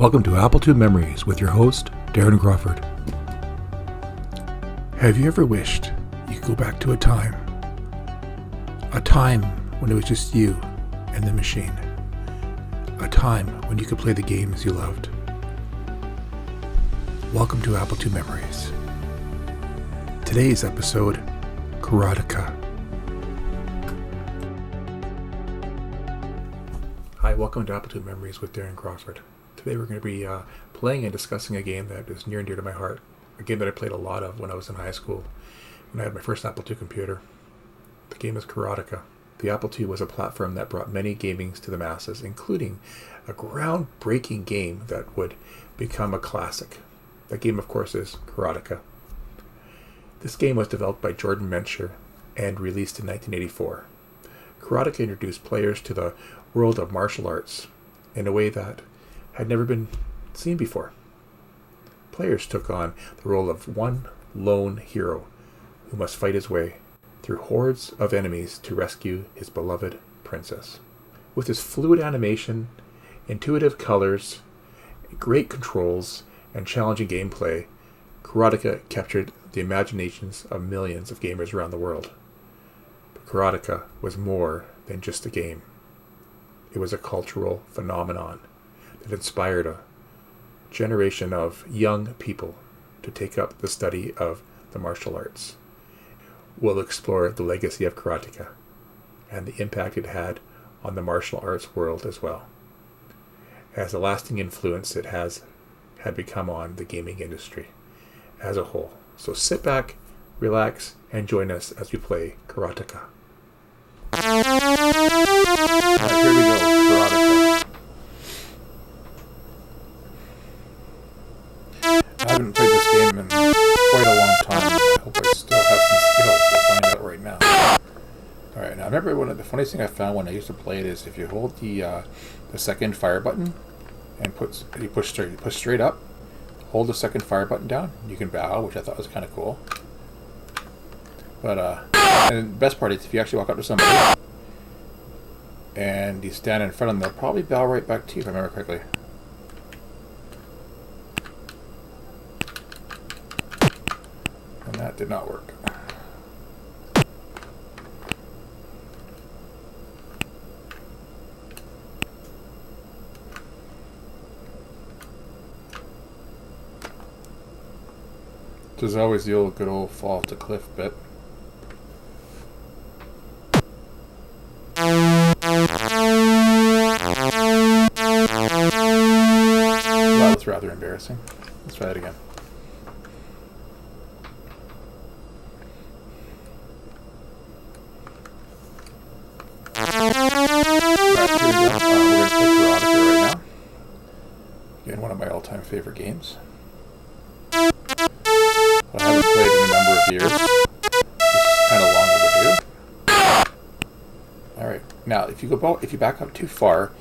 Welcome to Apple II Memories with your host, Darren Crawford. Have you ever wished you could go back to a time when it was just you and the machine, a time when you could play the games you loved? Welcome to Apple II Memories. Today's episode, Karateka. Hi, welcome to Apple II Memories with Darren Crawford. Today we're going to be playing and discussing a game that is near and dear to my heart. A game that I played a lot of when I was in high school, when I had my first Apple II computer. The game is Karateka. The Apple II was a platform that brought many gamings to the masses, including a groundbreaking game that would become a classic. That game, of course, is Karateka. This game was developed by Jordan Mencher and released in 1984. Karateka introduced players to the world of martial arts in a way that had never been seen before. Players took on the role of one lone hero who must fight his way through hordes of enemies to rescue his beloved princess. With his fluid animation, intuitive colors, great controls, and challenging gameplay, Karateka captured the imaginations of millions of gamers around the world. But Karateka was more than just a game. It was a cultural phenomenon that inspired a generation of young people to take up the study of the martial arts. We'll explore the legacy of Karateka and the impact it had on the martial arts world as well, as a lasting influence it had become on the gaming industry as a whole. So sit back, relax, and join us as we play Karateka. Alright, here we go, Karateka. I haven't played this game in quite a long time. I hope I still have some skills. We'll find out right now. Alright, now I remember one of the funniest thing I found when I used to play it is if you hold the second fire button and you push straight up, hold the second fire button down, you can bow, which I thought was kind of cool. But and the best part is if you actually walk up to somebody and you stand in front of them, they'll probably bow right back to you if I remember correctly. And that did not work. There's always the good old fall off the cliff bit. That was rather embarrassing. Let's try it again. Again, one of my all-time favorite games. I haven't played in a number of years. It's kind of long overdue. Alright, now if you back up too far,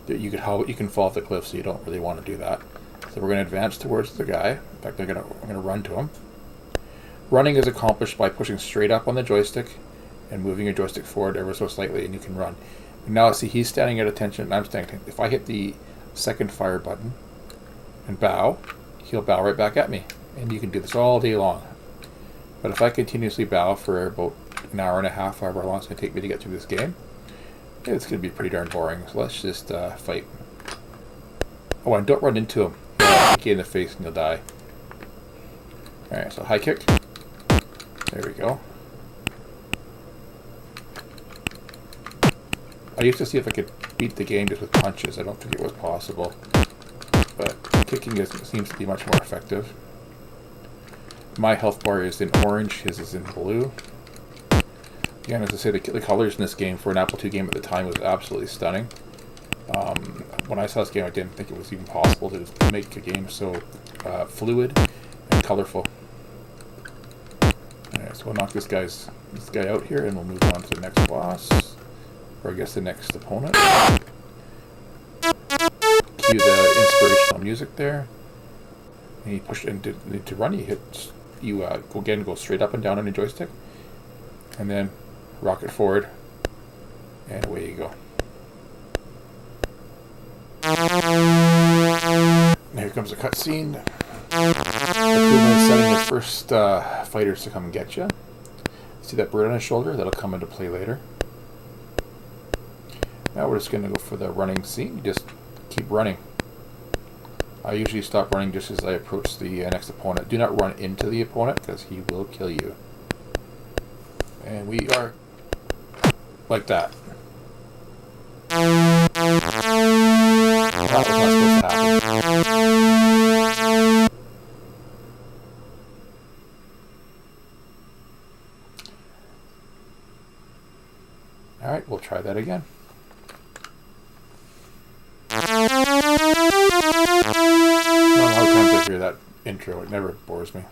you can fall off the cliff, so you don't really want to do that. So we're going to advance towards the guy. In fact, I'm going to run to him. Running is accomplished by pushing straight up on the joystick and moving your joystick forward ever so slightly, and you can run. Now see, he's standing at attention, and I'm standing. If I hit the second fire button and bow, he'll bow right back at me. And you can do this all day long. But if I continuously bow for about an hour and a half, however long it's going to take me to get through this game, it's going to be pretty darn boring. So let's just fight. Oh, and don't run into him. He'll kick you in the face and you'll die. Alright, so high kick. There we go. I used to see if I could beat the game just with punches. I don't think it was possible. But kicking seems to be much more effective. My health bar is in orange, his is in blue. Again, as I say, the colors in this game for an Apple II game at the time was absolutely stunning. When I saw this game, I didn't think it was even possible to make a game so fluid and colorful. Alright, so we'll knock this guy out here, and we'll move on to the next boss, or I guess the next opponent. Cue the inspirational music there. And you push into to run. Go straight up and down on the joystick, and then rocket forward, and away you go. comes a cutscene. Akuma is sending his first fighters to come and get you. See that bird on his shoulder? That'll come into play later. Now we're just going to go for the running scene. You just keep running. I usually stop running just as I approach the next opponent. Do not run into the opponent because he will kill you. And we are like that. That was not supposed to happen. Alright, we'll try that again. I don't know how many times I hear that intro. It never bores me.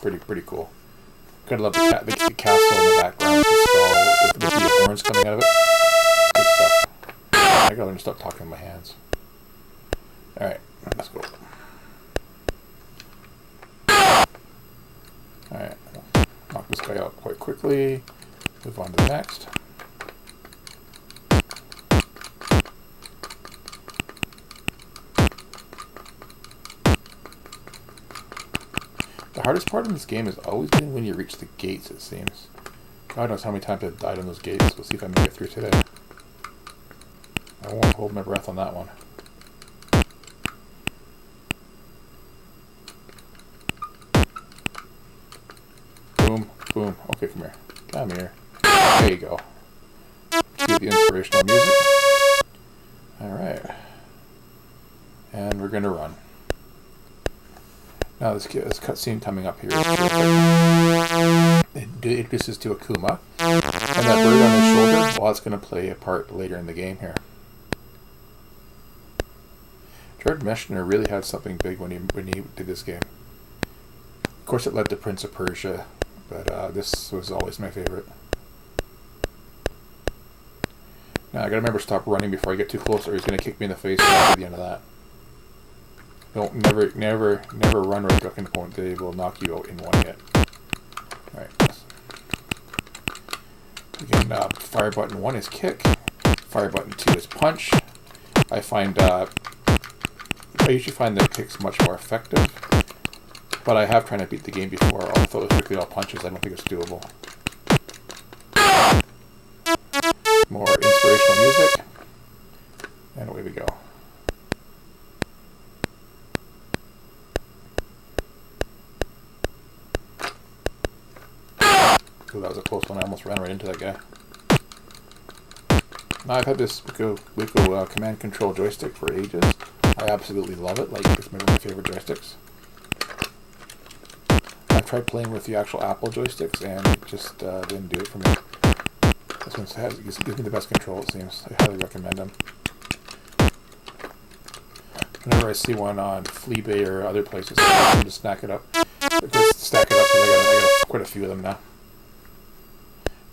Pretty cool. Kind of love the castle in the background with the skull, with the horns coming out of it. Good stuff. I gotta learn to stop talking with my hands. Alright, let's go. Alright, knock this guy out quite quickly. Move on to the next. The hardest part in this game has always been when you reach the gates, it seems. God knows how many times I've died on those gates. We'll see if I make it through today. I won't hold my breath on that one. Boom, boom. Okay, come here. Come here. There you go. Cue the inspirational music. Alright. And we're going to run. Now this cutscene coming up here is terrific. It introduces to Akuma. And that bird on his shoulder, well, it's going to play a part later in the game here. Jared Meshner really had something big when he did this game. Of course it led to Prince of Persia, but this was always my favorite. Now I gotta remember to stop running before I get too close or he's going to kick me in the face at the end of that. Don't never run right back into the opponent. They will knock you out in one hit. Alright. Again, fire button 1 is kick. Fire button 2 is punch. I usually find that kick's much more effective. But I have tried to beat the game before. Although it was strictly all punches, I don't think it's doable. More inspirational music. And away we go. Ooh, that was a close one. I almost ran right into that guy. Now, I've had this Wiko command control joystick for ages. I absolutely love it. Like, it's one of my favorite joysticks. I've tried playing with the actual Apple joysticks, and it just didn't do it for me. This one gives me the best control, it seems. I highly recommend them. Whenever I see one on Fleabay or other places, I can just stack it up. Because I got quite a few of them now.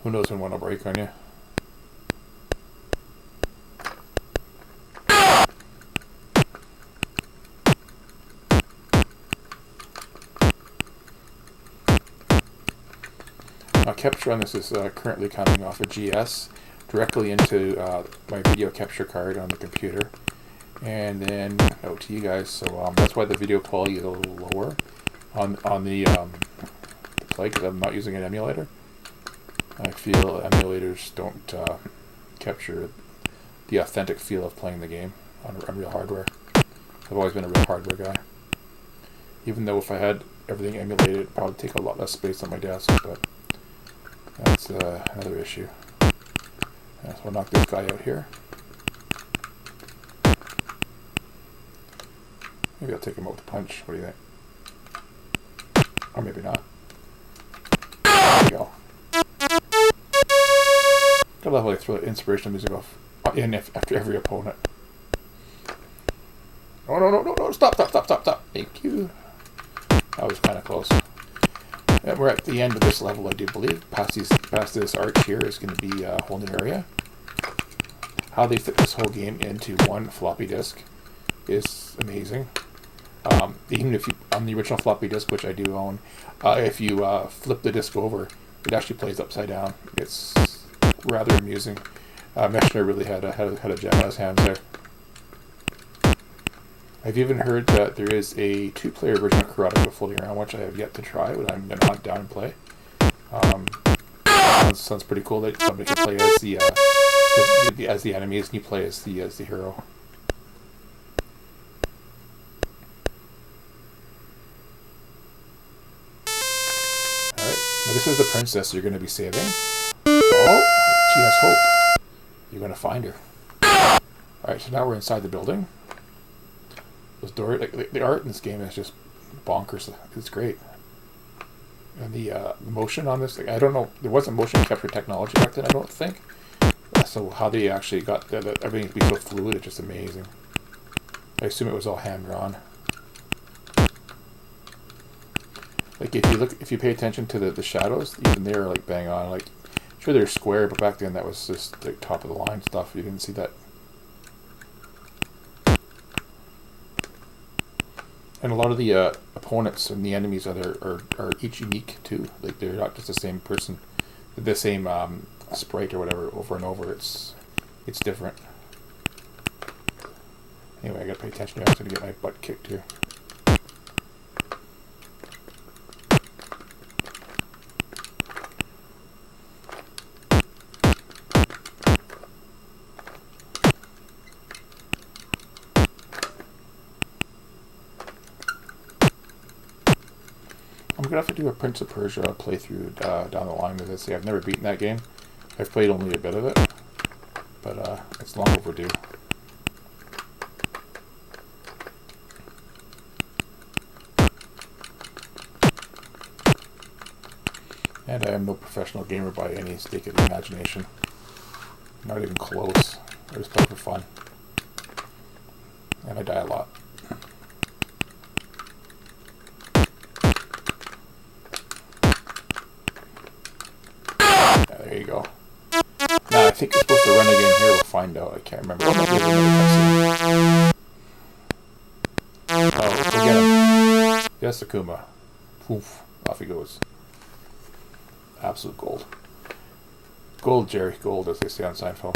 Who knows when one will break on you? Now, capture on this is currently coming off a GS directly into my video capture card on the computer, and then out to you guys. So that's why the video quality is a little lower on the play, because I'm not using an emulator. I feel emulators don't capture the authentic feel of playing the game on real hardware. I've always been a real hardware guy. Even though if I had everything emulated, it'd probably take a lot less space on my desk, but that's another issue. Yeah, so we'll knock this guy out here. Maybe I'll take him out with a punch. What do you think? Or maybe not. There we go. I love how they throw the inspirational music off in after every opponent. Oh, no, stop. Thank you. That was kind of close. And we're at the end of this level, I do believe. Past this arch here is going to be a whole new area. How they fit this whole game into one floppy disk is amazing. Even if you, on the original floppy disk, which I do own, if you flip the disk over, it actually plays upside down. It's rather amusing. Meshner really had a gem on his hands there. I've even heard that there is a 2-player version of Karateka floating around, which I have yet to try, but I'm going to hunt down and play. Sounds pretty cool that somebody can play as the enemies and you play as the hero. Alright, now this is the princess you're going to be saving. Oh, she has hope. You're going to find her. Alright, so now we're inside the building. Those doors, like, the art in this game is just bonkers. It's great. And the motion on this, like, I don't know, there wasn't motion capture technology back then, I don't think. So how they actually got everything to be so fluid, it's just amazing. I assume it was all hand-drawn. Like, if you pay attention to the shadows, even they're like bang on. Like, sure they're square, but back then that was just like top of the line stuff. You didn't see that. And a lot of the opponents and the enemies are each unique too. Like, they're not just the same person, the same sprite or whatever over and over. It's different. Anyway, I gotta pay attention. I'm gonna get my butt kicked here. I'm gonna have to do a Prince of Persia playthrough down the line with this. I've never beaten that game. I've played only a bit of it, but it's long overdue. And I am no professional gamer by any stake of the imagination. Not even close. I just play for fun. And I die a lot. There you go. Now I think you're supposed to run again here. We'll find out. I can't remember. Oh, go get him. Yes, Akuma. Poof. Off he goes. Absolute gold. Gold, Jerry. Gold, as they say on Seinfeld.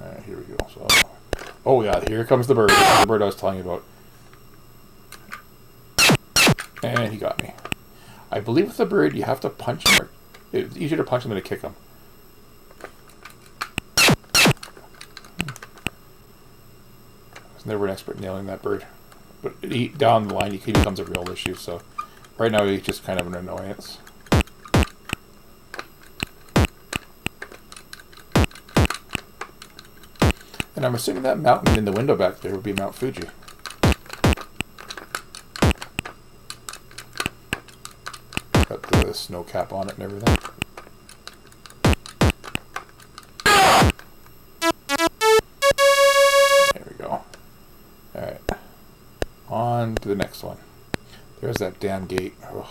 Alright, here we go. So, oh yeah, here comes the bird. The bird I was telling you about. And he got me. I believe with the bird, you have to punch him. It's easier to punch him than to kick him. I was never an expert nailing that bird. But down the line, he becomes a real issue. So right now, he's just kind of an annoyance. And I'm assuming that mountain in the window back there would be Mount Fuji. Got the snow cap on it and everything. There we go. Alright. On to the next one. There's that damn gate. Ugh.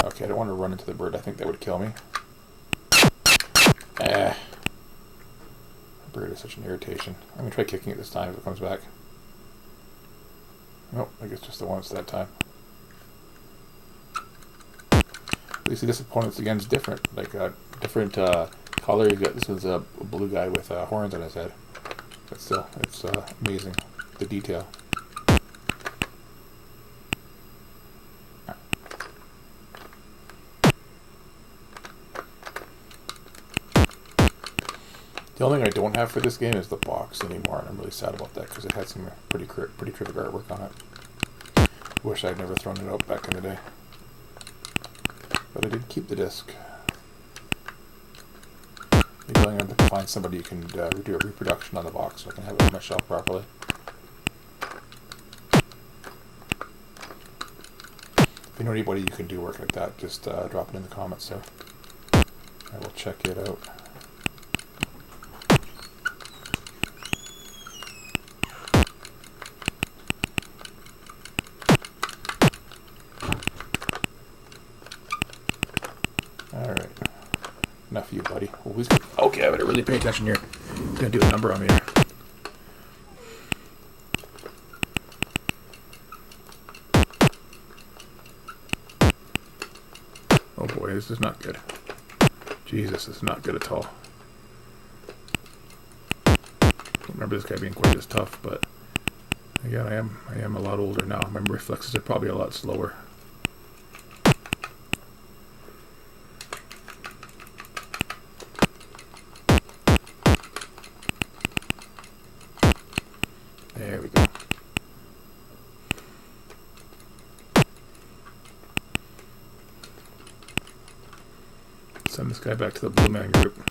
Okay, I don't want to run into the bird. I think that would kill me. The bird is such an irritation. I'm going to try kicking it this time if it comes back. Nope, I guess just the once that time. You see, this opponent's again is different. Like a different color. You got this one's a blue guy with horns on his head. But still, it's amazing, the detail. The only thing I don't have for this game is the box anymore, and I'm really sad about that because it had some pretty terrific artwork on it. Wish I'd never thrown it out back in the day. But I did keep the disc. Maybe I'm going to find somebody who can do a reproduction on the box so I can have it on my shelf properly. If you know anybody who can do work like that, just drop it in the comments there. I will check it out. Alright. Enough of you, buddy. Okay, I better really pay attention here. I'm going to do a number on me here. Oh boy, this is not good. Jesus, this is not good at all. don't remember this guy being quite as tough, but again, I am a lot older now. My reflexes are probably a lot slower. There we go. Send this guy back to the Blue Man Group.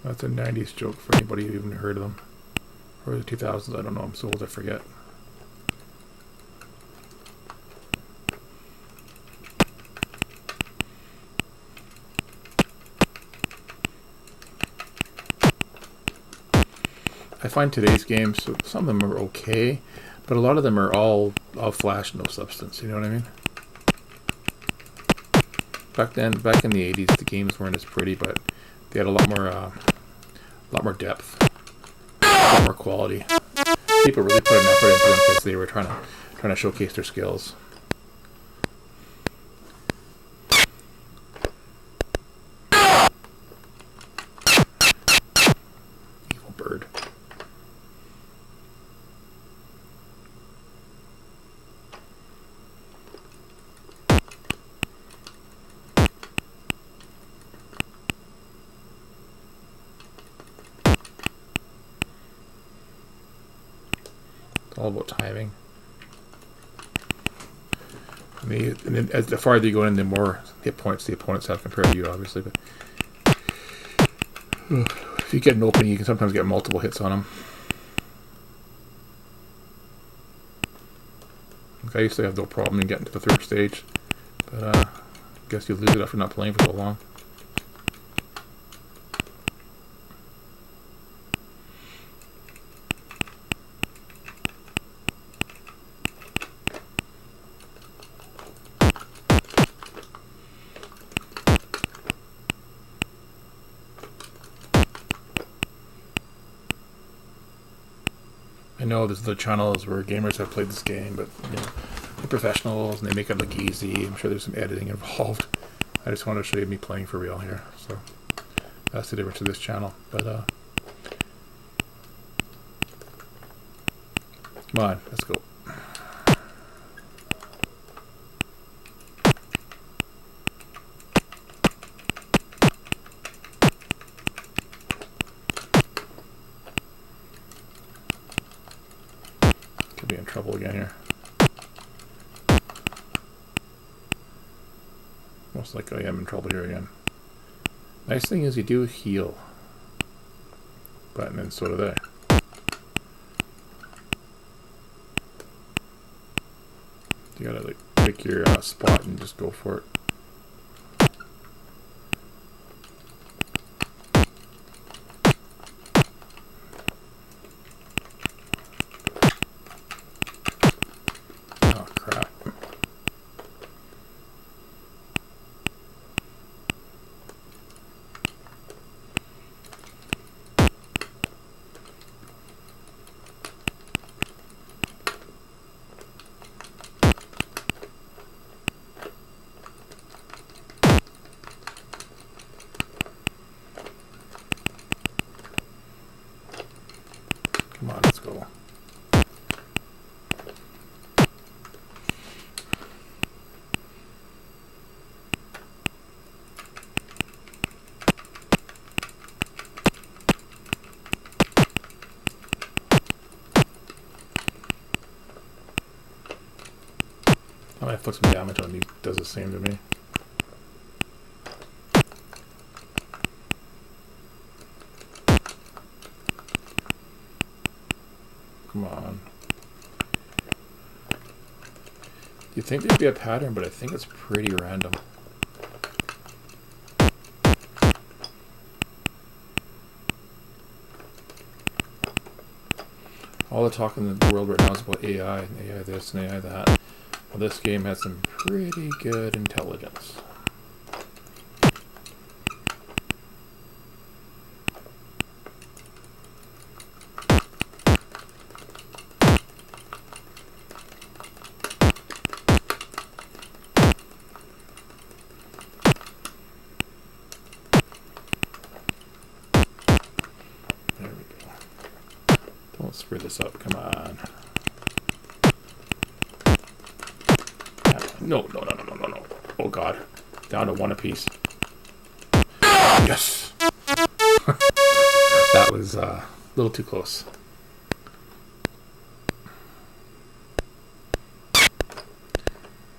That's a 90s joke for anybody who even heard of them. Or the 2000s, I don't know, I'm so old I forget. I find today's games, some of them are okay, but a lot of them are all flash, no substance, you know what I mean? Back in the 80s, the games weren't as pretty, but they had a lot more depth, a lot more quality. People really put an effort into them because they were trying to showcase their skills. Evil bird. It's all about timing. And then as the farther you go in, the more hit points the opponents have compared to you, obviously. But if you get an opening, you can sometimes get multiple hits on them. Like I used to have no problem in getting to the third stage, but I guess you lose it after not playing for so long. I know there's other channels where gamers have played this game, but you know, they're professionals and they make it look easy. I'm sure there's some editing involved. I just want to show you me playing for real here. So that's the difference of this channel. But come on, let's go. Could be in trouble again here. Most likely I am in trouble here again. Nice thing is you do heal. But then so do they. You gotta like pick your spot and just go for it. Oh crap. Come on, let's go. I might put some damage on. He does the same to me. Come on. You'd think there'd be a pattern, but I think it's pretty random. All the talk in the world right now is about AI, and AI this and AI that. Well, this game has some pretty good intelligence. Don't screw this up. Come on. No. Oh, God. Down to one apiece. Yes! That was a little too close.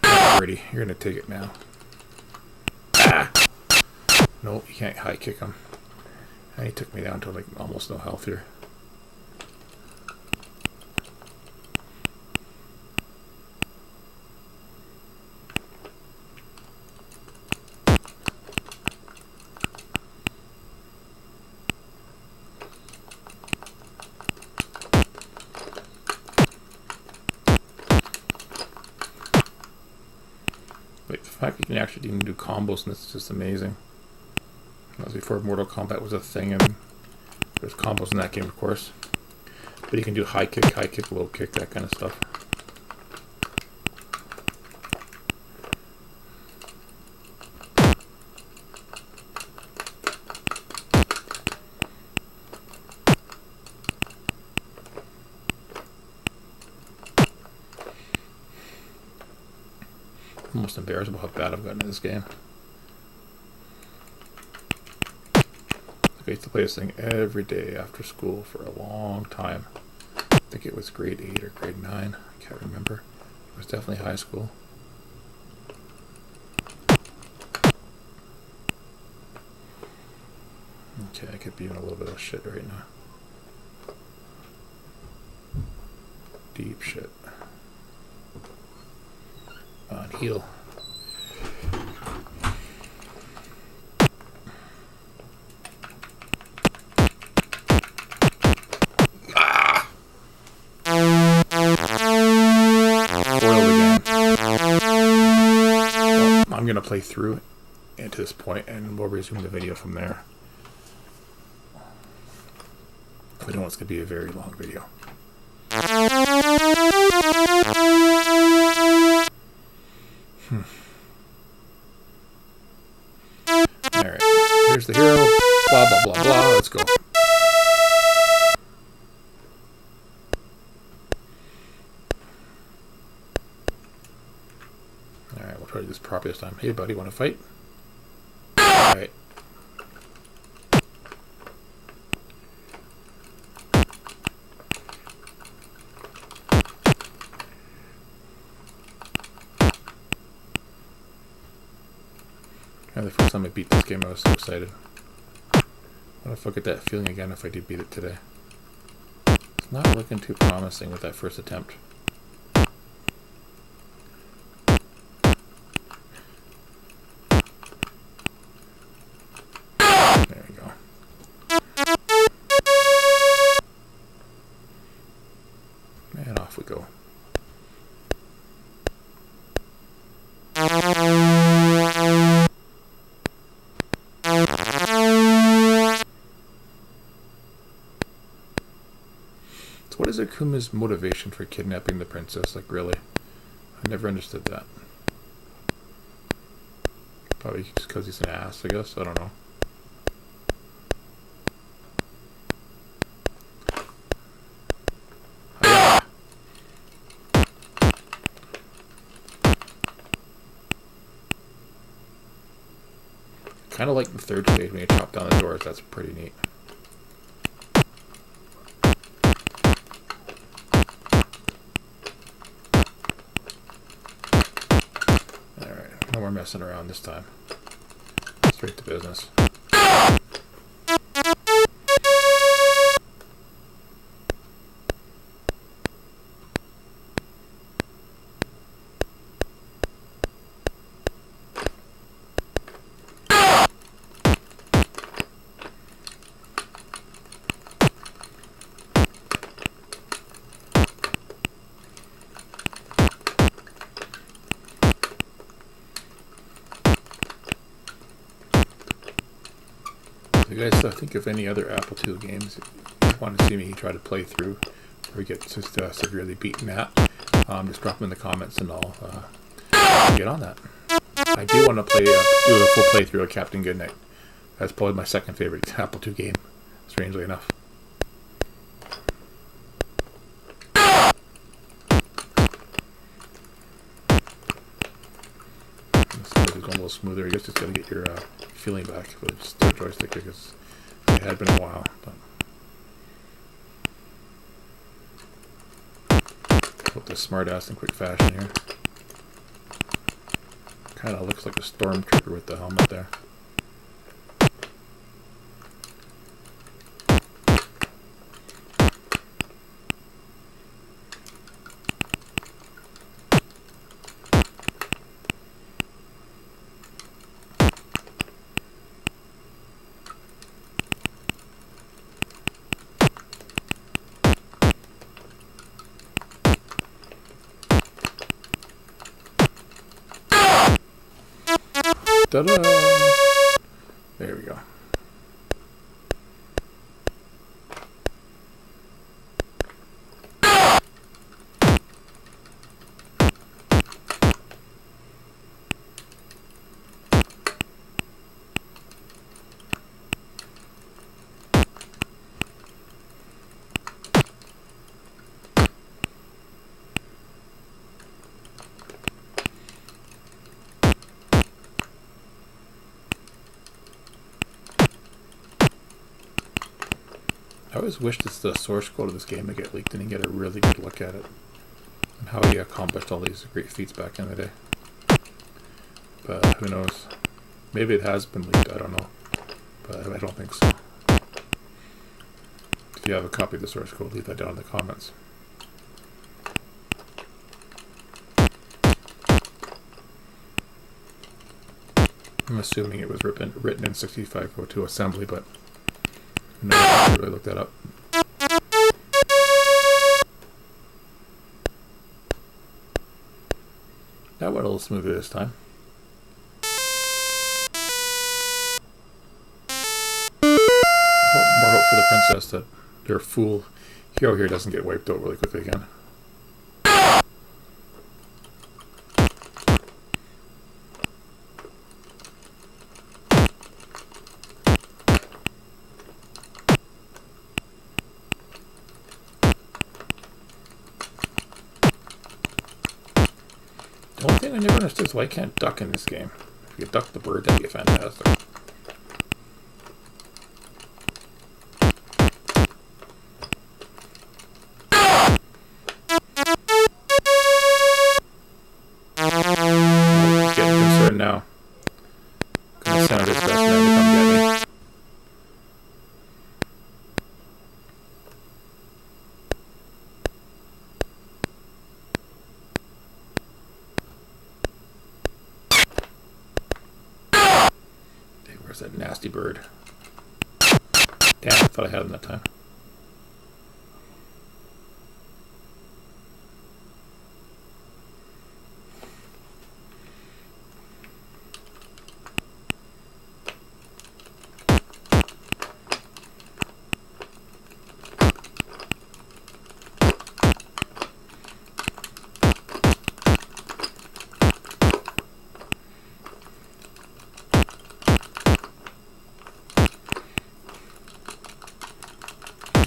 Alrighty, you're going to take it now. Ah! Nope, you can't high kick him. And he took me down to like almost no health here. Like the fact you can actually even do combos, and this is just amazing. That was before Mortal Kombat was a thing, and there's combos in that game, of course. But you can do high kick, low kick, that kind of stuff. I'm almost embarrassed about how bad I've gotten in this game. I used to play this thing every day after school for a long time. I think it was grade 8 or grade 9. I can't remember. It was definitely high school. Okay, I could be in a little bit of shit right now. Deep shit. On heal. I'm going to play through it to this point, and we'll resume the video from there. I know it's going to be a very long video. Alright, here's the hero. Blah, blah, blah, blah. Let's go. Alright, we'll try to do this properly this time. Hey, buddy, want to fight? Alright. The first time I beat this game, I was so excited. What if I get that feeling again if I do beat it today? It's not looking too promising with that first attempt. There we go. And off we go. So what is Akuma's motivation for kidnapping the princess? Like, really? I never understood that. Probably just because he's an ass, I guess. I don't know. Kind of like the third stage when you chop down the doors. That's pretty neat. Alright, no more messing around this time. Straight to business. You guys think of any other Apple II games you want to see me try to play through or get just severely beaten at, just drop them in the comments and I'll get on that. I do want to play do a full playthrough of Captain Goodnight. That's probably my second favorite Apple II game, strangely enough. smoother. I guess just gotta get your feeling back with just the joystick because it had been a while. But put the smart ass in quick fashion here. Kind of looks like a stormtrooper with the helmet there. Ta-da! There we go. I always wish that the source code of this game would get leaked and get a really good look at it and how he accomplished all these great feats back in the day. But who knows? Maybe it has been leaked, I don't know. But I don't think so. If you have a copy of the source code, leave that down in the comments. I'm assuming it was written in 6502 assembly, but no, I didn't really look that up. That went a little smoother this time. More hope for the princess that their fool hero here doesn't get wiped out really quickly again. The only thing I never understood is why I can't duck in this game. If you duck the bird, that'd be fantastic. He's getting concerned now. Gonna send out his best man to come get me. Where's that nasty bird? Damn, I thought I had him that time.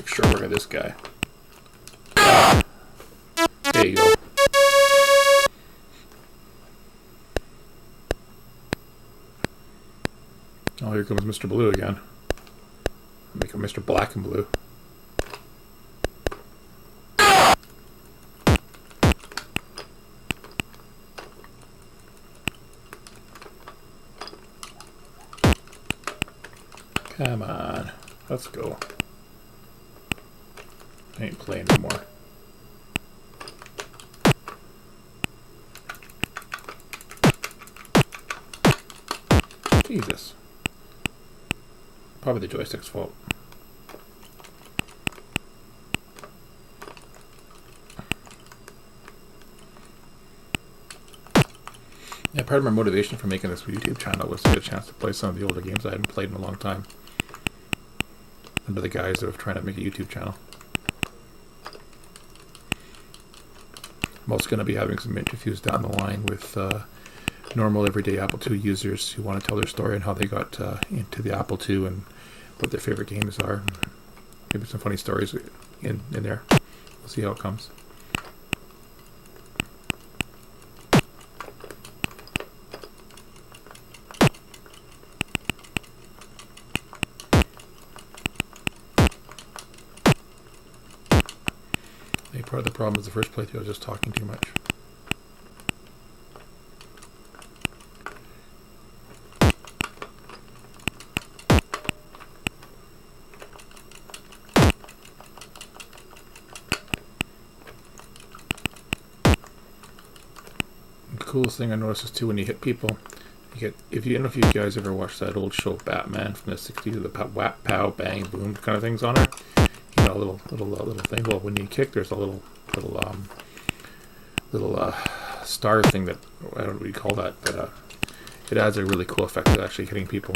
Sure, look at this guy. Ah, there you go. Oh, here comes Mr. Blue again. Make him Mr. Black and Blue. Come on, let's go. I ain't playing anymore. Jesus. Probably the joystick's fault. Yeah, part of my motivation for making this YouTube channel was to get a chance to play some of the older games I hadn't played in a long time. Under the guise of trying to make a YouTube channel. I'm also going to be having some interviews down the line with normal everyday Apple II users who want to tell their story and how they got into the Apple II and what their favorite games are. Maybe some funny stories in there. We'll see how it comes. Part of the problem is the first playthrough I was just talking too much. The coolest thing I noticed is too when you hit people, you get, if you, I don't know if you guys ever watched that old show Batman from the 60s, the whap, pow, bang, boom kind of things on her. You know, little thing. Well, when you kick, there's a little star thing that, I don't know what you call that, but it adds a really cool effect to actually hitting people.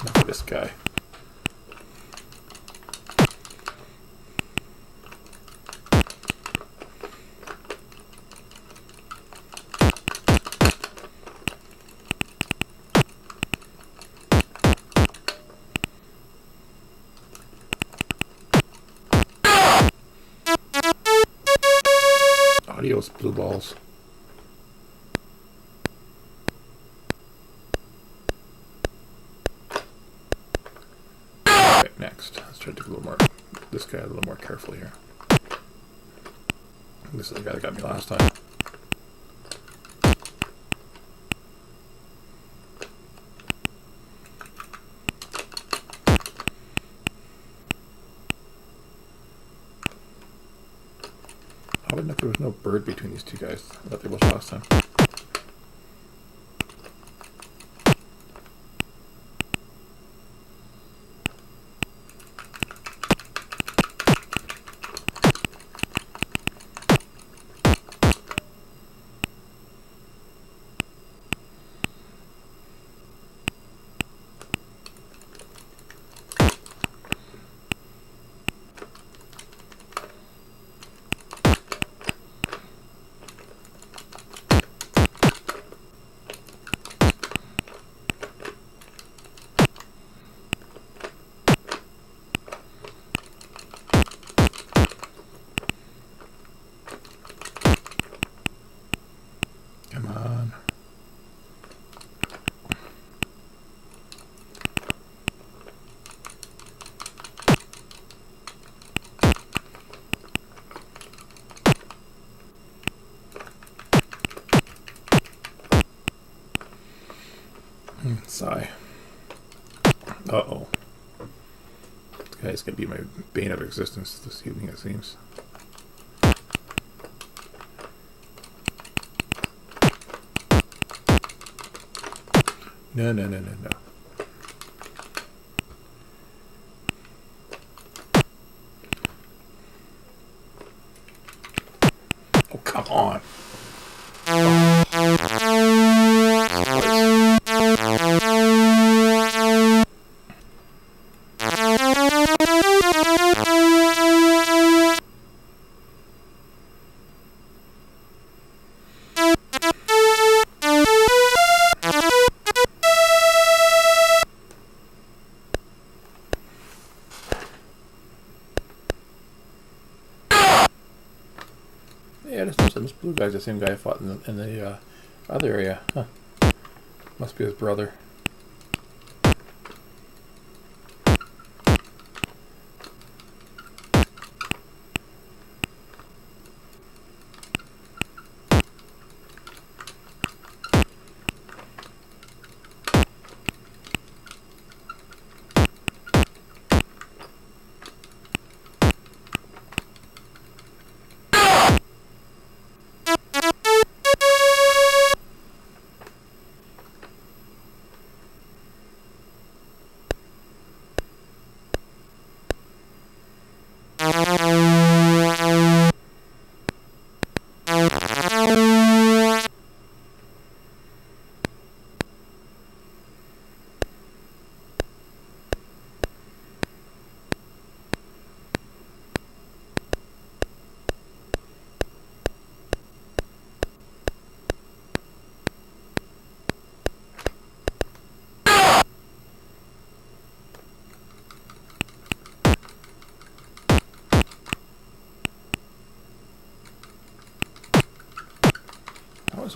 Look at this guy. Adios, blue balls. Right, next. Let's try to do a little more. This guy a little more carefully here. This is the guy that got me last time. I wouldn't know if there was no bird between these two guys. I thought there was last time. Come on. Sigh. Uh-oh. This guy's gonna be my bane of existence this evening, it seems. No. Oh, come on. Yeah, this blue guy's the same guy I fought in the other area. Huh. Must be his brother.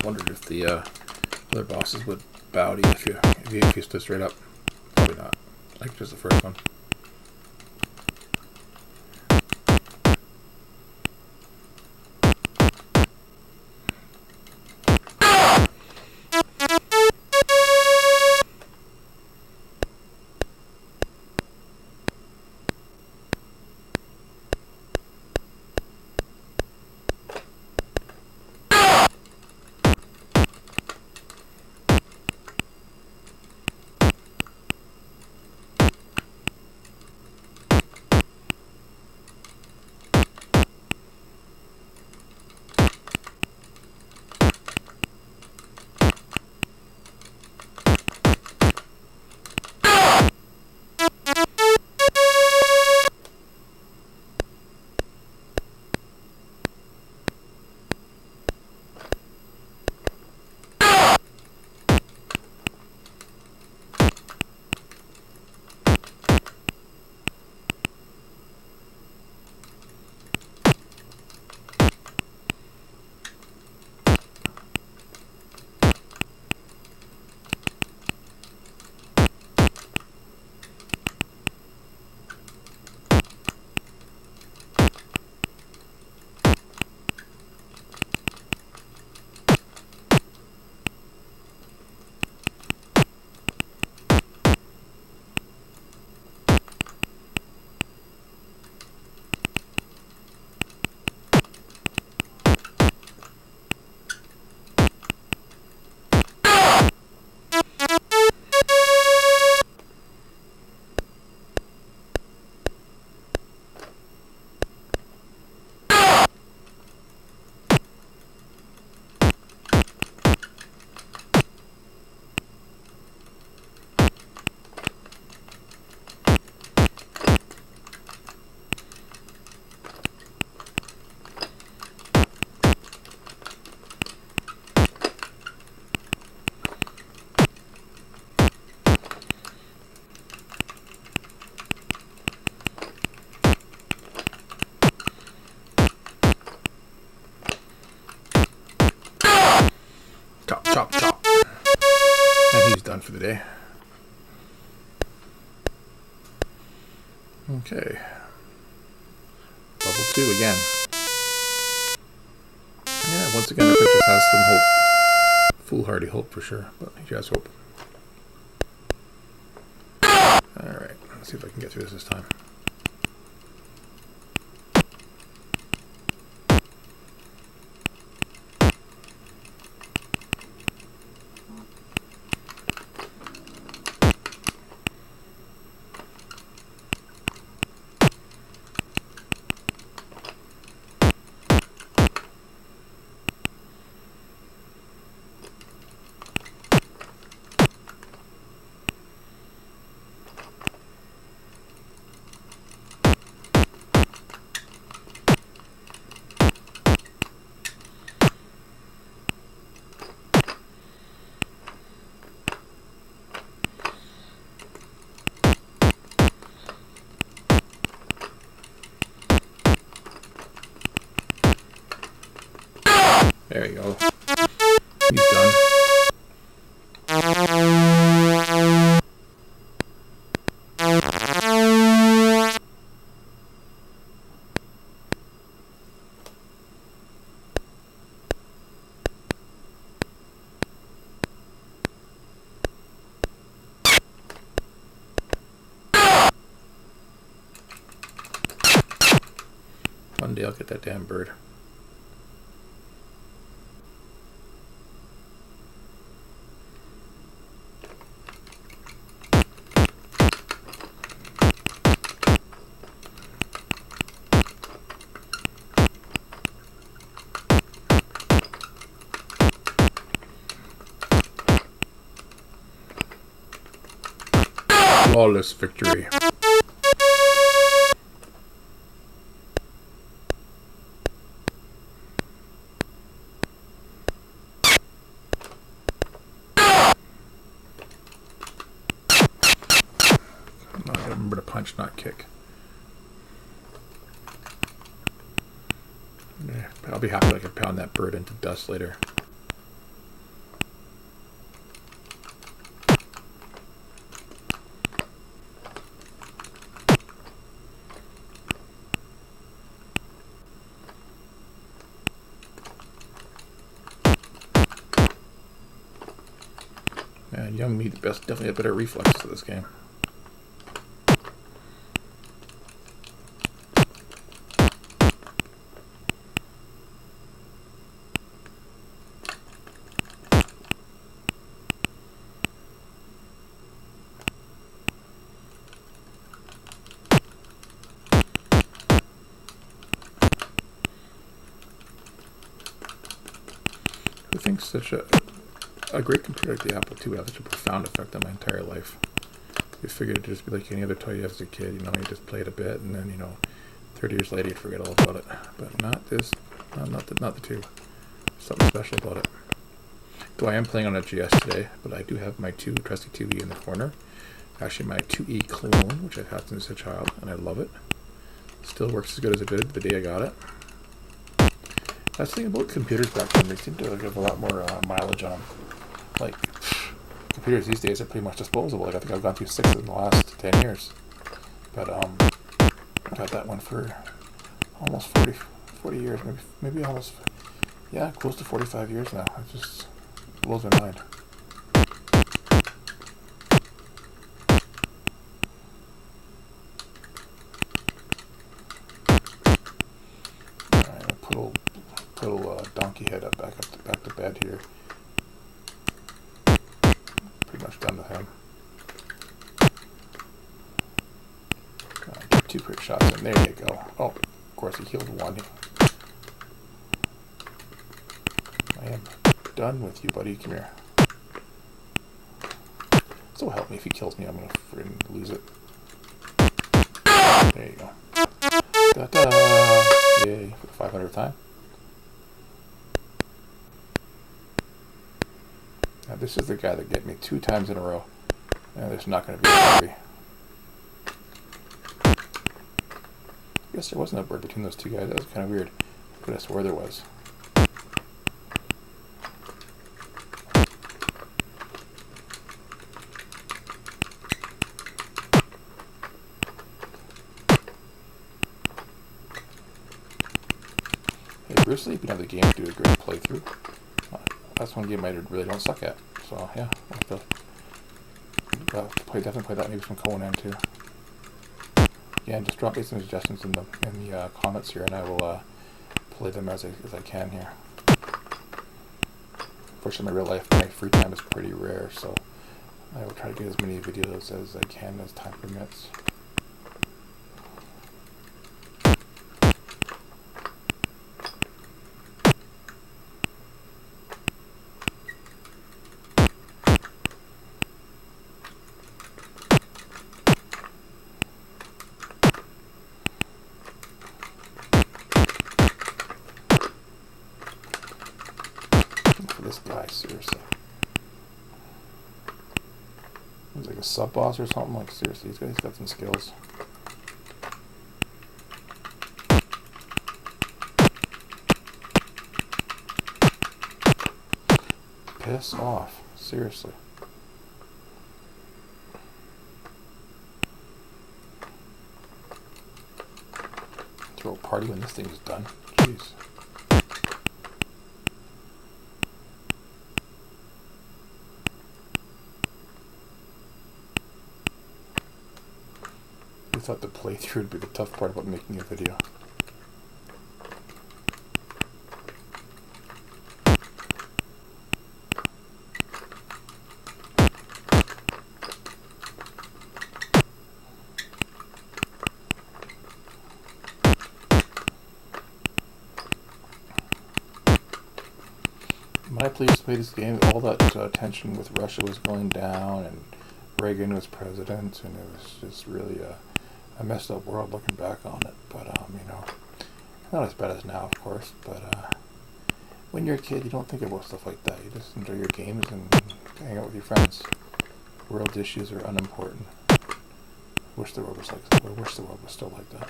wondered if the other bosses would bow to you if you stood straight up. Probably not. Like just the first one. Chop, chop, chop. And he's done for the day. Okay. Level 2 again. Yeah, once again, our picture has some hope. Foolhardy hope for sure, but he has hope. Alright, let's see if I can get through this time. There you go. He's done. One day I'll get that damn bird. Flawless victory. I gotta remember to punch, not kick. Yeah, I'll be happy I can pound that bird into dust later. Young me, definitely had better reflexes to this game. Who thinks such a great computer like the Apple II would have such a profound effect on my entire life? You figured it'd just be like any other toy you have as a kid, you just play it a bit, and then, 30 years later you'd forget all about it. But not this, not the two. Something special about it. Though I am playing on a GS today, but I do have my trusty 2E in the corner. Actually, my 2E clone, which I've had since a child, and I love it. Still works as good as it did the day I got it. That's the thing about computers back then, they seem to give a lot more mileage on them. Like, computers these days are pretty much disposable. Like, I think I've gone through 6 in the last 10 years. But I've had that one for almost 40 years, maybe almost, close to 45 years now. It just blows my mind. Alright, I'll put old donkey head back to bed here. Pretty much done with him. Get 2 quick shots in. There you go. Oh, of course he healed 1. I am done with you, buddy. Come here. So help me, if he kills me, I'm gonna freaking lose it. There you go. Ta-da! Yay, for the 500th time. Now this is the guy that get me 2 times in a row. And there's not going to be a three. I guess there wasn't a bird between those 2 guys. That was kind of weird. I could have swore there was. Hey, Bruce Lee, you can have the game to do a great playthrough. That's one game I really don't suck at. So yeah, I'll have to definitely play that. Maybe some Conan too. Yeah, and just drop me some suggestions in the comments here, and I will play them as I can here. Unfortunately, my free time is pretty rare, so I will try to get as many videos as I can as time permits. This guy, seriously. He's like a sub-boss or something. Like, seriously, he's got some skills. Piss off. Seriously. Throw a party when this thing is done. Jeez. I thought the playthrough would be the tough part about making a video. When I used to play this game, all that tension with Russia was going down, and Reagan was president, and it was just really a messed up world looking back on it. But not as bad as now, of course. But when you're a kid, you don't think about stuff like that. You just enjoy your games and hang out with your friends. World issues are unimportant. Wish the world was still like that.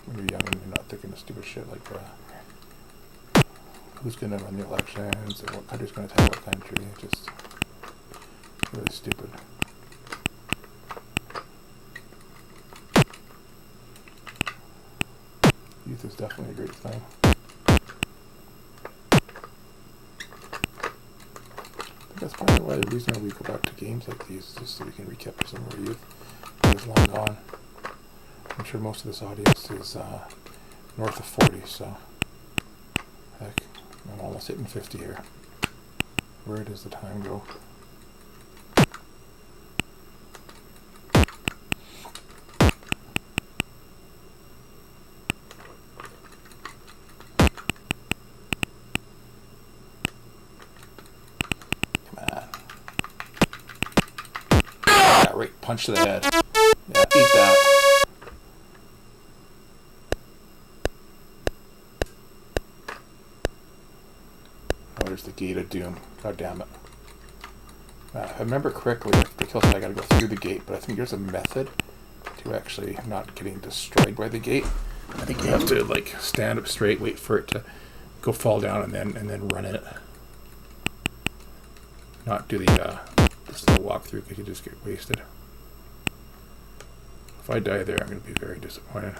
When you're young and you're not thinking of stupid shit like who's going to run the elections and what country's going to attack what country. Just really stupid. Youth is definitely a great thing. That's probably why the reason we go back to games like these is just so we can recapture some of our youth. It's long gone. I'm sure most of this audience is north of 40, so heck, I'm almost hitting 50 here. Where does the time go? Right punch to the head. Yeah, eat that. Oh, there's the gate of doom. God damn it. If I remember correctly, if the kill site, I gotta go through the gate, but I think there's a method to actually not getting destroyed by the gate. I think you have to like stand up straight, wait for it to go fall down, and then run it. Not do the slow walk through because you just get wasted. If I die there, I'm going to be very disappointed.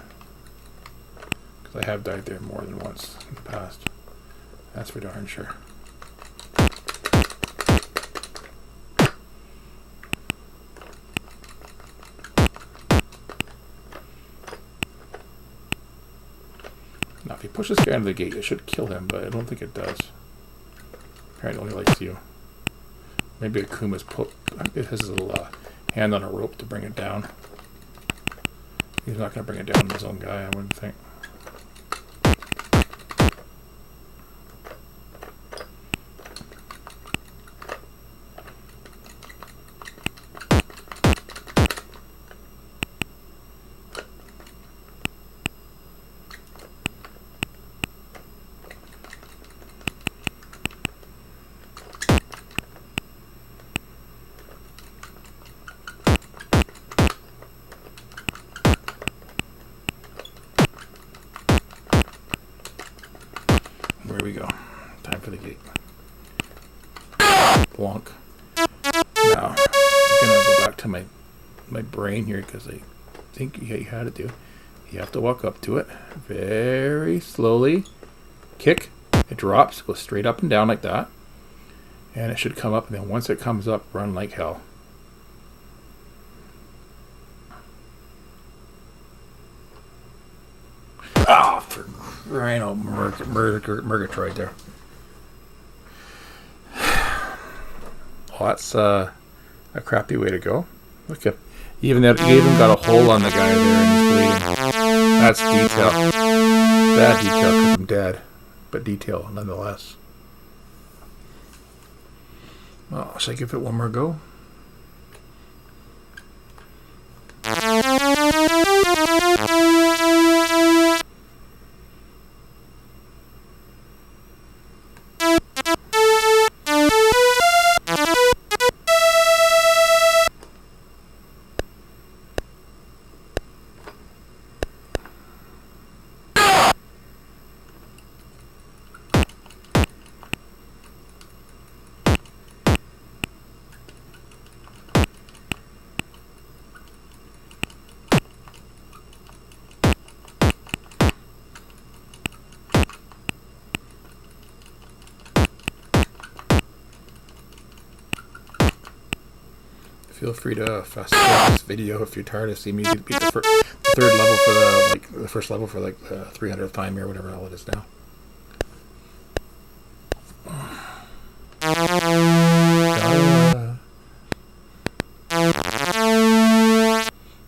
Because I have died there more than once in the past. That's for darn sure. Now, if he pushes this guy into the gate, it should kill him, but I don't think it does. Apparently, it only likes you. Maybe Akuma's it has his little hand on a rope to bring it down. He's not going to bring it down with his own guy, I wouldn't think. There we go. Time for the gate. Blonk. Now, I'm going to go back to my brain here because I think you had to do. You have to walk up to it very slowly. Kick. It drops. Go straight up and down like that. And it should come up. And then once it comes up, run like hell. Ah, for crying out Murgatroyd there. Well, that's a crappy way to go. Look at even got a hole on the guy there and he's bleeding. That's detail. Bad detail because I'm dead, but detail nonetheless. Well, should I give it one more go? Feel free to fast forward this video if you're tired of seeing me beat the third level for the first level for like the 300th time or whatever hell it is now.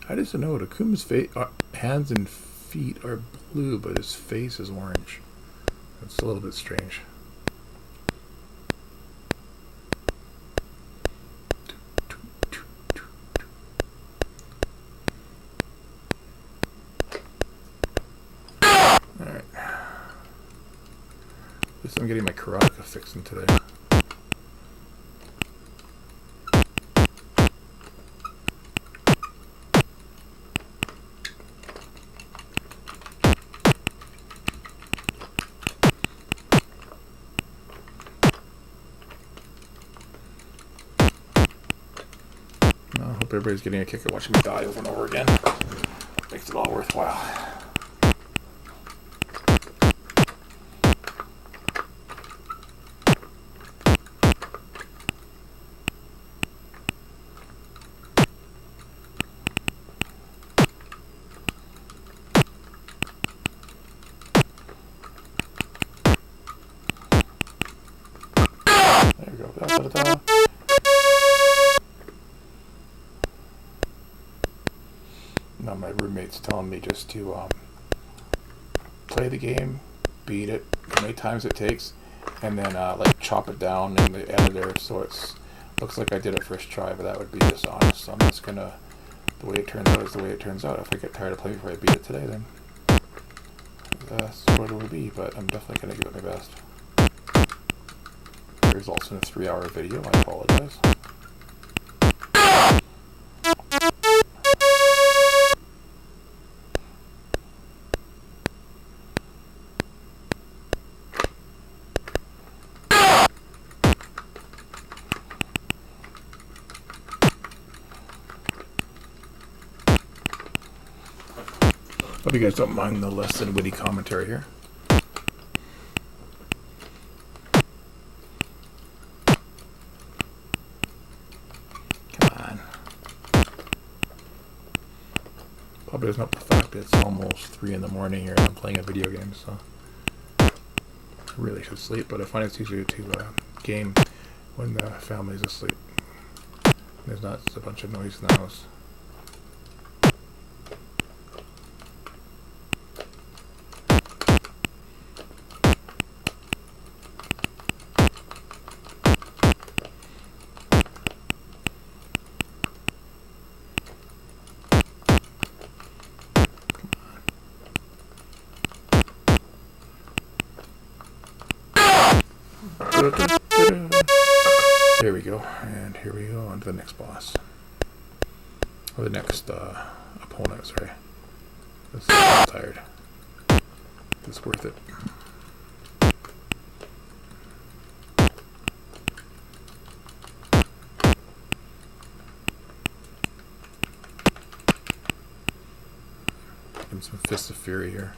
I just know Akuma's hands and feet are blue, but his face is orange. It's a little bit strange. At least I'm getting my Karateka fixing today. I hope everybody's getting a kick at watching me die over and over again. Makes it all worthwhile. Now my roommate's telling me just to play the game, beat it, how many times it takes, and then like chop it down in the editor so it's looks like I did it first try, but that would be dishonest. So I'm just gonna, the way it turns out is the way it turns out. If I get tired of playing before I beat it today, then that's what it will be, but I'm definitely gonna give it my best. The results in a 3-hour video, I apologize. Hope you guys don't mind the less than witty commentary here. Come on. Probably doesn't help the fact that it's almost 3 in the morning here and I'm playing a video game, so I really should sleep, but I find it's easier to game when the family's asleep. There's not a bunch of noise in the house. There we go, and here we go on to the next boss. Or the next opponent, sorry. I'm tired. It's worth it. Give some Fists of Fury here.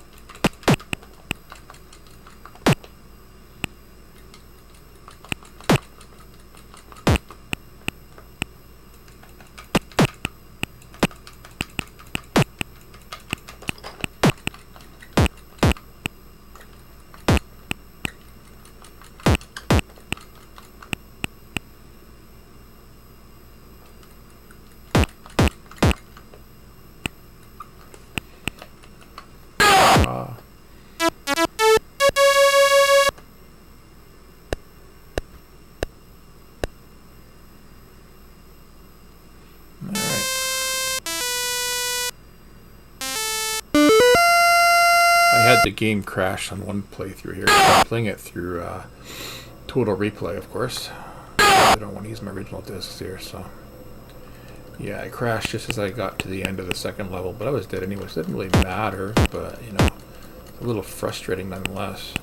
Had the game crash on one playthrough here. I'm playing it through Total Replay, of course. I don't want to use my original discs here, so yeah, I crashed just as I got to the end of the second level, but I was dead anyway, so it didn't really matter, but you know, it's a little frustrating nonetheless.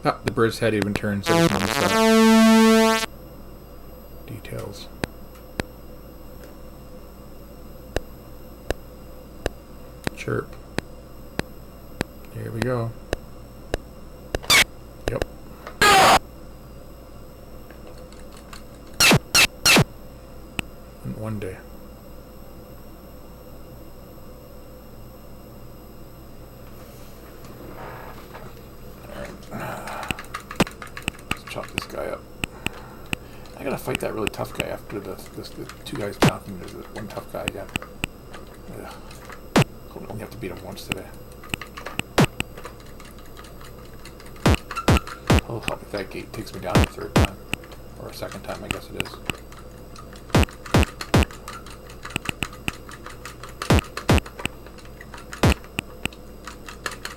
Ah, the bird's head even turns. So details. Chirp. Here we go. Yep. One day. Chop this guy up. I gotta fight that really tough guy after the two guys chopping. There's one tough guy again. Ugh. I only have to beat him once today. Oh, help if that gate takes me down the third time. Or a second time, I guess it is.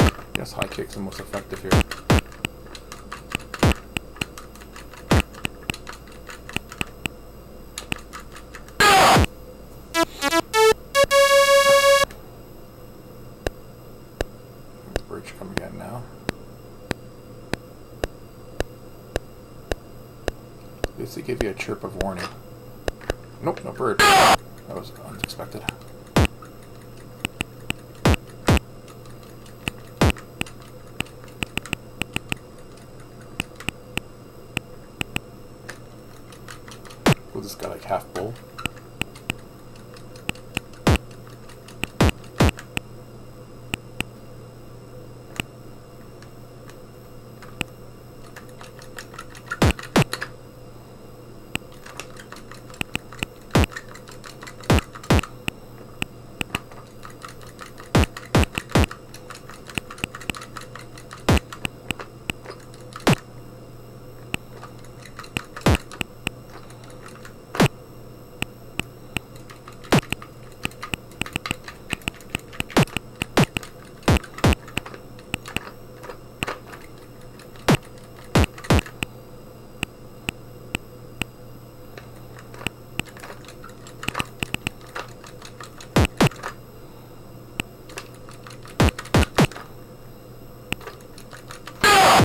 I guess high kick's the most effective here. Come again now. Does it give you a chirp of warning? Nope, no bird. That was unexpected. Oh, this guy like half bull.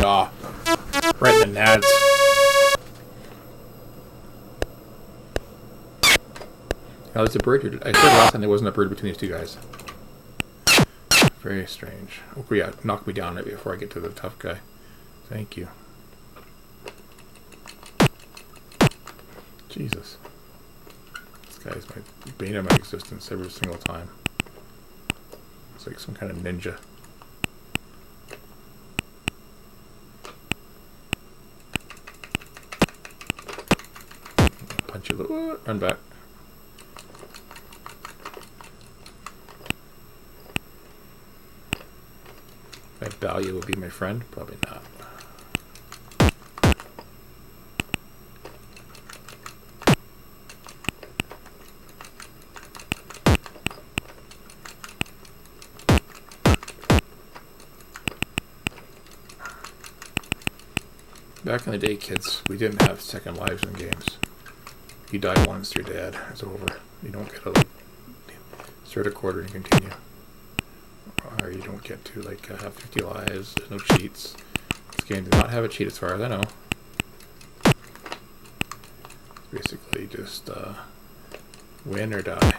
Ah, right in the nads. Now there's a bird here. I said last time there wasn't a bird between these two guys. Very strange. Oh yeah, knock me down right before I get to the tough guy. Thank you. Jesus. This guy is my bane of my existence every single time. It's like some kind of ninja. Punch you a little. Run back. That value will be my friend? Probably not. Back in the day, kids, we didn't have second lives in games. You die once, you're dead. It's over. You don't get to start a quarter and continue. Or you don't get to have 50 lives. There's no cheats. This game does not have a cheat as far as I know. Basically just win or die.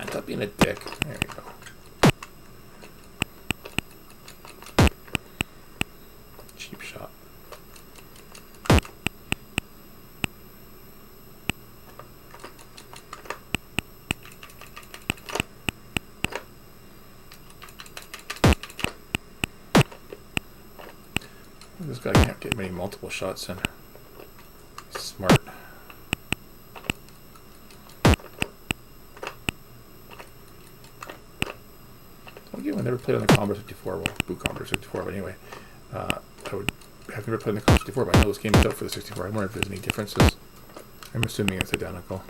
Stop being a dick. There you go. Cheap shot. This guy can't get many multiple shots in. Smart. I never played on the Commodore 64, well, Boot Commodore 64, but anyway, I've never played on the Commodore 64, but I know this game is out for the 64. I wonder if there's any differences. I'm assuming it's identical,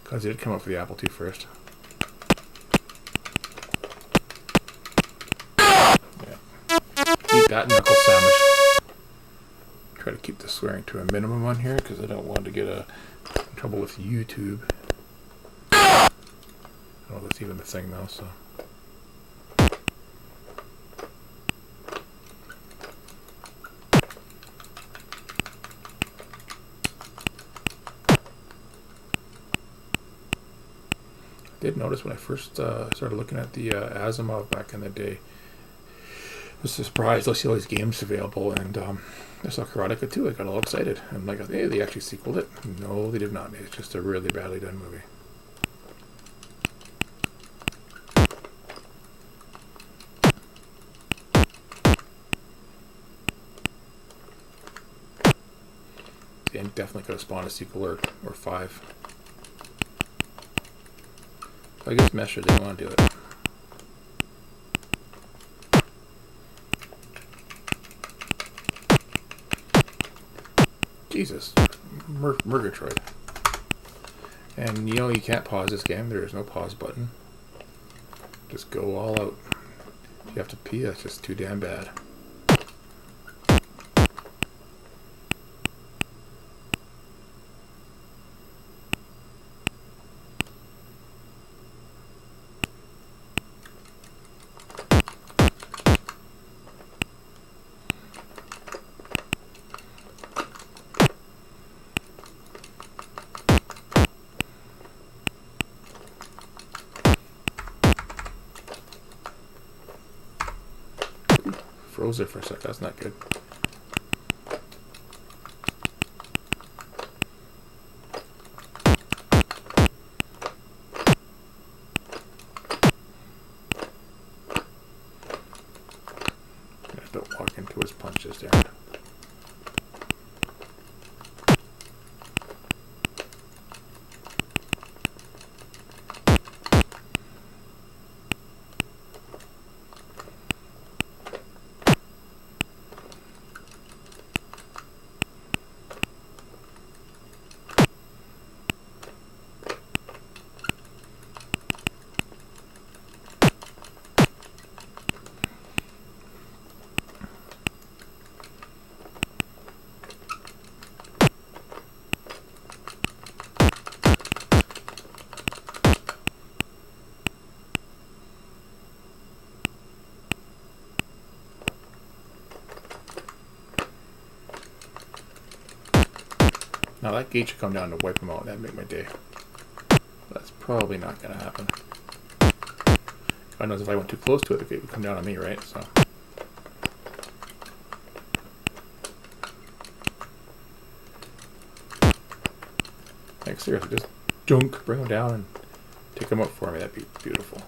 because it did come out for the Apple II first. Yeah. Eat that knuckle sandwich. Try to keep the swearing to a minimum on here, because I don't want to get in trouble with YouTube. I don't know if that's even the thing, though, so... Did notice when I first started looking at the Asimov back in the day, I was surprised I see all these games available, and I saw Karateka 2. I got all excited. I'm like, hey, they actually sequeled it. No, they did not. It's just a really badly done movie. They definitely could have spawned a sequel or 5. I guess Mesher didn't want to do it. Jesus. Murgatroyd. And you know you can't pause this game. There is no pause button. Just go all out. If you have to pee, that's just too damn bad. Froze there for a sec, that's not good. Don't walk into his punches there. Now that gate should come down to wipe him out. That'd make my day. That's probably not going to happen. God knows if I went too close to it, the gate would come down on me, right? So. Like seriously, just junk, bring him down and take him up for me. That'd be beautiful.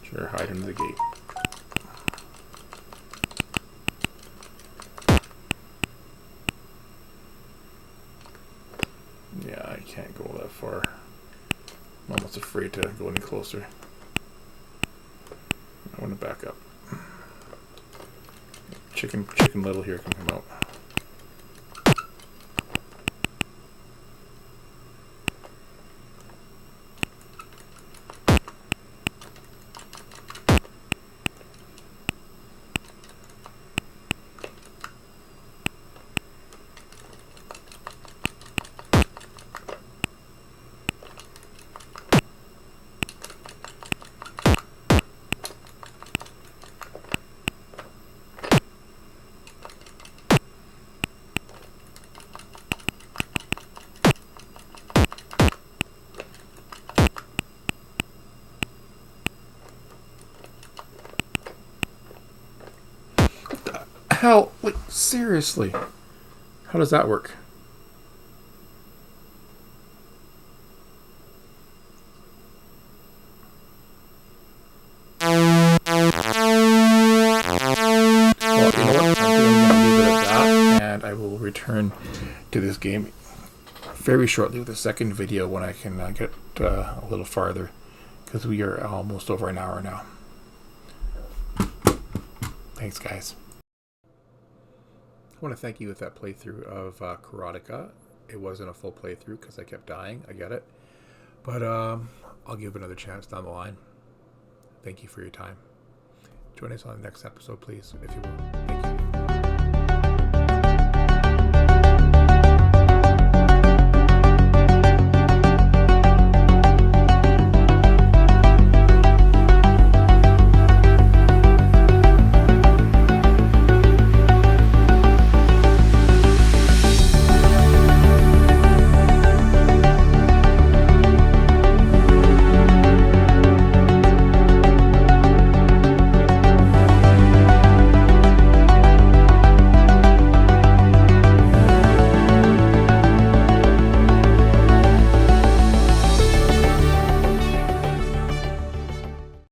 Sure, hide under the gate. Yeah, I can't go that far. I'm almost afraid to go any closer. I want to back up. Chicken Little here can come out. Hell, like, seriously. How does that work? Well, you know what? I think I'm going to leave it at that, and I will return to this game very shortly with a second video when I can get a little farther, because we are almost over an hour now. Thanks, guys. I want to thank you with that playthrough of Karateka. It wasn't a full playthrough because I kept dying. I get it. But I'll give it another chance down the line. Thank you for your time. Join us on the next episode, please, if you will.